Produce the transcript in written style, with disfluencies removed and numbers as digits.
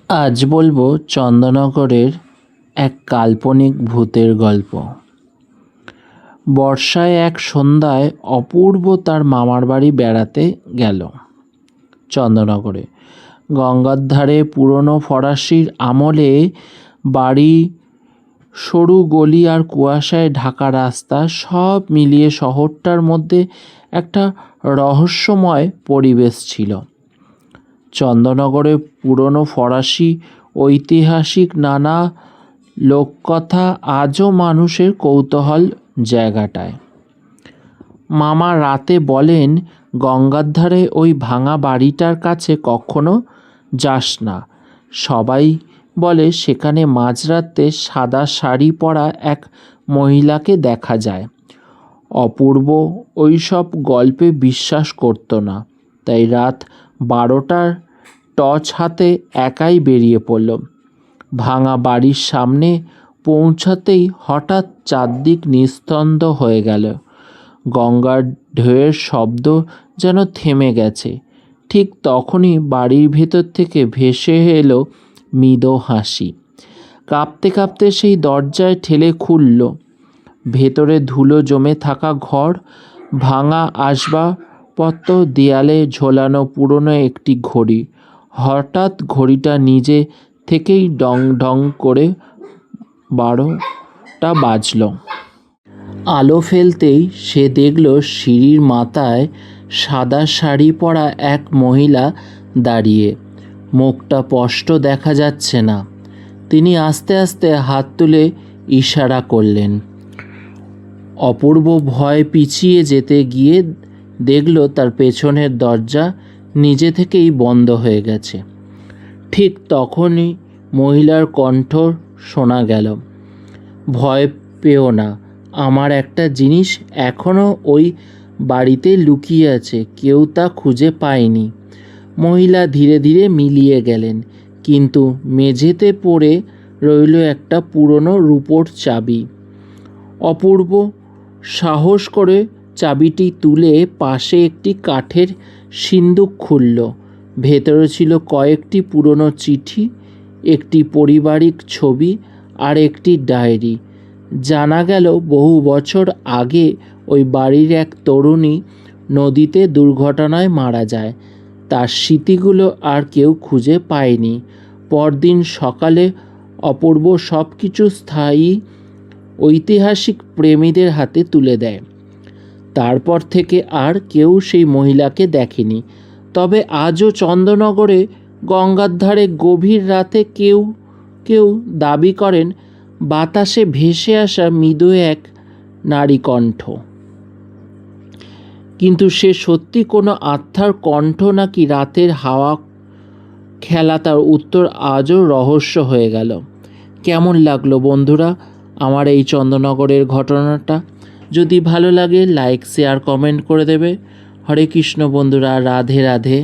আজ বলবো চন্দননগরের এক কাল্পনিক ভূতের গল্প। বর্ষায় এক সন্ধ্যায় অপূর্ব তার মামার বাড়ি বেড়াতে গেল। চন্দননগরে গঙ্গার ধারে পুরনো ফরাসির আমলে বাড়ি, সরু গলি আর কুয়াশায় ঢাকা রাস্তা সব মিলিয়ে শহরটার মধ্যে একটা রহস্যময় পরিবেশ ছিল। চন্দননগরে পুরনো ফরাসি ঐতিহাসিক নানা লোককথা আজও মানুষের কৌতূহল জায়গাটায়। মামা রাতে বলেন, গঙ্গার ধারে ওই ভাঙা বাড়িটার কাছে কখনো যাস না। সবাই বলে সেখানে মাঝরাতে সাদা শাড়ি পরা এক মহিলাকে দেখা যায়। অপূর্ব ওই সব গল্পে বিশ্বাস করতো না, তাই রাত 12টার টর্চ হাতে একাই বেরিয়ে পড়ল। ভাঙা বাড়ির সামনে পৌঁছাতেই হঠাৎ চারদিক নিস্তব্ধ হয়ে গেল। গঙ্গার ঢেউয়ের শব্দ যেন থেমে গেছে। ঠিক তখনই বাড়ির ভেতর থেকে ভেসে এলো মৃদু হাসি। কাঁপতে কাঁপতে সেই দরজায় ঠেলে খুলল। ভেতরে ধুলো জমে থাকা ঘর, ভাঙা আসবাবপত্র, দেয়ালে ঝোলানো পুরনো একটি ঘড়ি। হঠাৎ ঘড়িটা নিজে থেকেই ডং ডং করে 12টা বাজল। আলো ফেলতেই সে দেখল সিঁড়ির মাথায় সাদা শাড়ি পরা এক মহিলা দাঁড়িয়ে। মুখটা স্পষ্ট দেখা যাচ্ছে না। তিনি আস্তে আস্তে হাত তুলে ইশারা করলেন। অপূর্ব ভয় পিছিয়ে যেতে গিয়ে দেখল তার পেছনের দরজা নিজে থেকেই বন্ধ হয়ে গেছে। ঠিক তখনই মহিলার কণ্ঠ শোনা গেল, ভয় পেও না, আমার একটা জিনিস এখনও ওই বাড়িতে লুকিয়ে আছে, কেউ তা খুঁজে পায়নি। মহিলা ধীরে ধীরে মিলিয়ে গেলেন, কিন্তু মেঝেতে পড়ে রইল একটা পুরনো রূপোর চাবি। অপূর্ব সাহস করে চাবিটি তুলে পাশে একটি কাঠের সিন্দুক খুলল। ভেতরে ছিল কয়েকটি পুরনো চিঠি, একটি পারিবারিক ছবি আর একটি ডায়েরি। জানা গেল বহু বছর আগে ওই বাড়ির এক তরুণী নদীতে দুর্ঘটনায় মারা যায়। তার স্মৃতিগুলো আর কেউ খুঁজে পায়নি। পরদিন সকালে অপূর্ব সব কিছু স্থায়ী ঐতিহাসিক প্রেমীদের হাতে তুলে দেয়। তারপর থেকে আর কেউ সেই মহিলাকে দেখেনি। তবে আজও চন্দননগরে গঙ্গার ধারে গভীর রাতে কেউ কেউ দাবি করেন বাতাসে ভেসে আসা মৃদু এক নারী কণ্ঠ। কিন্তু সে সত্যি কোনো আত্মার কণ্ঠ নাকি রাতের হাওয়া খেলা, তার উত্তর আজও রহস্য হয়ে গেল। কেমন লাগলো বন্ধুরা আমার এই চন্দননগরের ঘটনাটা? যদি ভালো লাগে লাইক, শেয়ার, কমেন্ট করে দেবে। হরে কৃষ্ণ বন্ধুরা, রাধে রাধে।